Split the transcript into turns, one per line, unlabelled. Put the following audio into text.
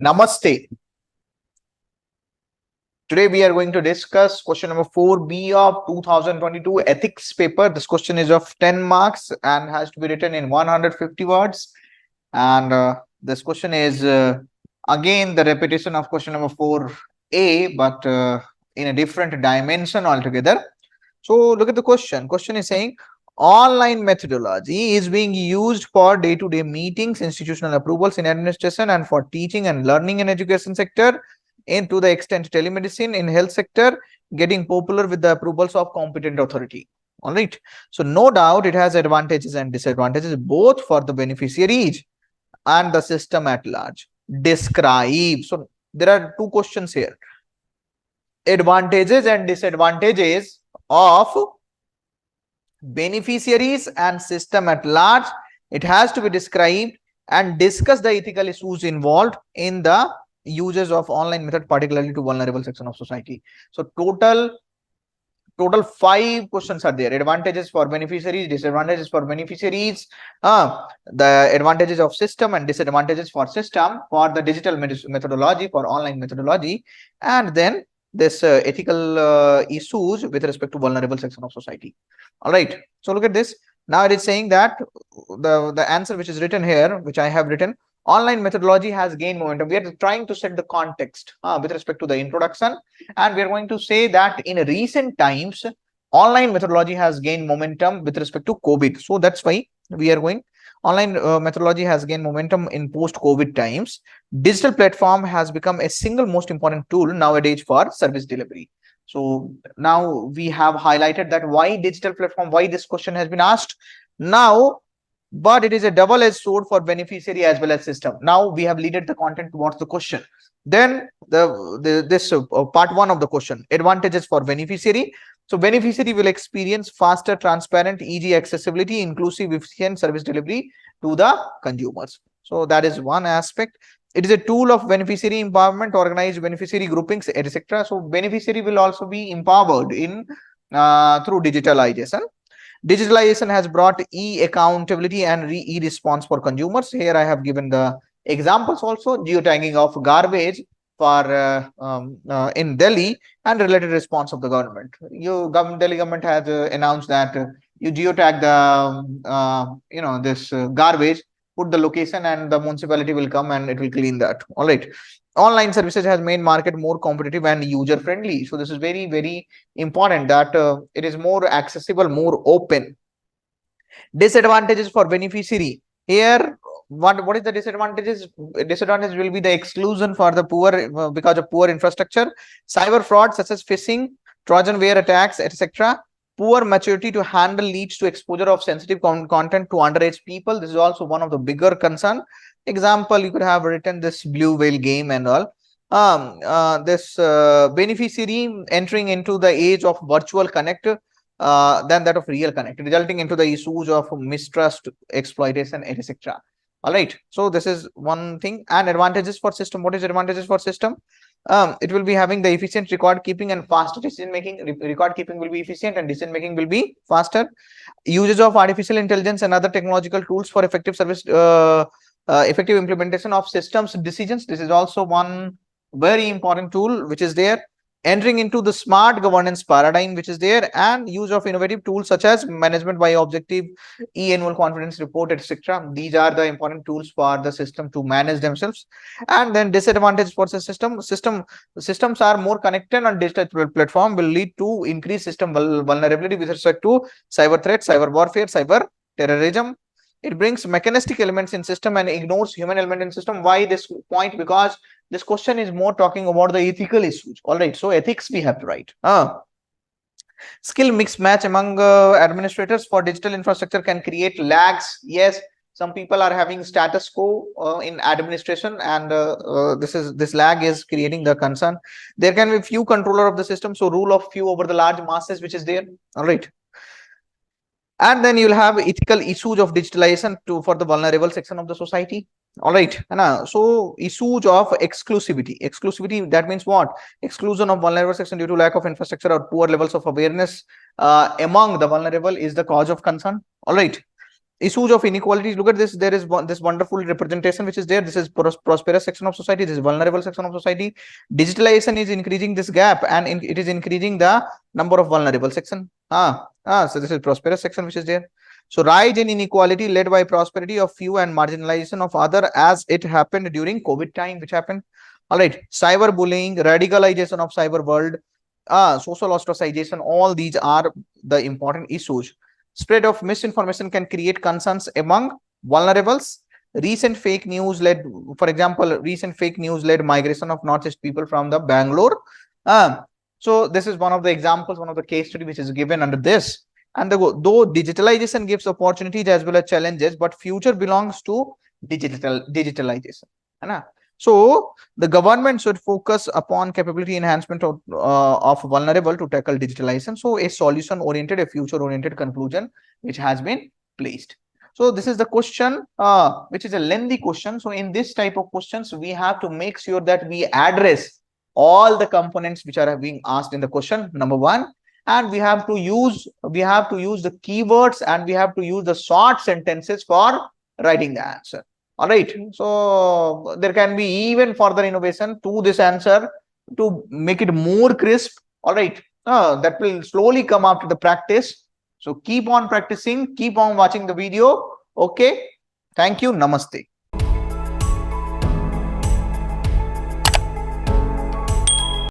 Namaste. Today we are going to discuss question number 4B of 2022 ethics paper. This question is of 10 marks and has to be written in 150 words. And this question is again the repetition of question number 4A, but in a different dimension altogether. So look at the question. Question is saying online methodology is being used for day-to-day meetings, institutional approvals in administration, and for teaching and learning in education sector, and to the extent telemedicine in health sector getting popular with the approvals of competent authority. All right. So no doubt it has advantages and disadvantages both for the beneficiaries and the system at large. Describe. So there are two questions here. Advantages and disadvantages of beneficiaries and system at large. It has to be described and discuss the ethical issues involved in the uses of online method, particularly to vulnerable section of society. So total 5 questions are there. Advantages for beneficiaries, disadvantages for beneficiaries, the advantages of system and disadvantages for system, for the digital methodology, for online methodology, and then this ethical issues with respect to vulnerable section of society. All right. So look at this. Now it is saying that the answer which is written here, which I have written, online methodology has gained momentum. We are trying to set the context with respect to the introduction, and we are going to say that in recent times, online methodology has gained momentum with respect to COVID. So that's why we are going. Online methodology has gained momentum in post-COVID times. Digital platform has become a single most important tool nowadays for service delivery. So now we have highlighted that why digital platform, why this question has been asked. Now, but it is a double-edged sword for beneficiary as well as system. Now we have leaded the content towards the question. Then this part one of the question, advantages for beneficiary. So beneficiary will experience faster, transparent, easy accessibility, inclusive, efficient service delivery to the consumers. So that is one aspect. It is a tool of beneficiary empowerment, organized beneficiary groupings, etc. So beneficiary will also be empowered in through digitalization. Digitalization has brought e-accountability and e-response for consumers. Here I have given the examples also. Geotagging of garbage for in Delhi and related response of the government. Delhi government has announced that you geotag the this garbage, put the location, and the municipality will come and it will clean that. All right. Online services has made market more competitive and user friendly. So this is very, very important that it is more accessible, more open. Disadvantages for beneficiary. Here, what is the disadvantages? Disadvantage will be the exclusion for the poor because of poor infrastructure, cyber fraud such as phishing, Trojanware attacks, etc. Poor maturity to handle leads to exposure of sensitive content to underage people. This is also one of the bigger concern. Example, you could have written this blue whale game and all. This beneficiary entering into the age of virtual connect than that of real connect, resulting into the issues of mistrust, exploitation, etc. All right. So this is one thing. And advantages for system. What is advantages for system? It will be having the efficient record keeping and faster decision making. Record keeping will be efficient and decision making will be faster. Usage of artificial intelligence and other technological tools for effective service, effective implementation of systems decisions. This is also one very important tool which is there. Entering into the smart governance paradigm which is there, and use of innovative tools such as management by objective, e-annual confidence report, etc. These are the important tools for the system to manage themselves. And then disadvantage for the systems are more connected on digital platform will lead to increased system vulnerability with respect to cyber threats, cyber warfare, cyber terrorism. It brings mechanistic elements in system and ignores human element in system. Why this point? Because this question is more talking about the ethical issues. All right. So ethics we have to write. Skill mix match among administrators for digital infrastructure can create lags. Yes, some people are having status quo in administration, and this lag is creating the concern. There can be few controller of the system, so rule of few over the large masses, which is there. All right. And then you'll have ethical issues of digitalization for the vulnerable section of the society. All right. So issues of exclusivity, that means what? Exclusion of vulnerable section due to lack of infrastructure or poor levels of awareness among the vulnerable is the cause of concern. All right. issues of inequalities. Look at this. There is this wonderful representation which is there. This is prosperous section of society. This is vulnerable section of society. Digitalization is increasing this gap, and it is increasing the number of vulnerable section. So this is prosperous section which is there. So rise in inequality led by prosperity of few and marginalization of other, as it happened during COVID time, which happened. All right. Cyberbullying, radicalization of cyber world, social ostracization. All these are the important issues. Spread of misinformation can create concerns among vulnerables. Recent fake news led, for example, recent fake news led migration of Northeast people from the Bangalore. So this is one of the examples, one of the case study which is given under this. And though digitalization gives opportunities as well as challenges, but future belongs to digitalization. So the government should focus upon capability enhancement of vulnerable to tackle digitalization. So a solution oriented, a future oriented conclusion which has been placed. So this is the question, which is a lengthy question. So in this type of questions, we have to make sure that we address all the components which are being asked in the question, number one, and we have to use the keywords, and we have to use the short sentences for writing the answer. All right. So there can be even further innovation to this answer to make it more crisp. All right. That will slowly come after the practice. So keep on practicing, keep on watching the video. Okay. Thank you. Namaste.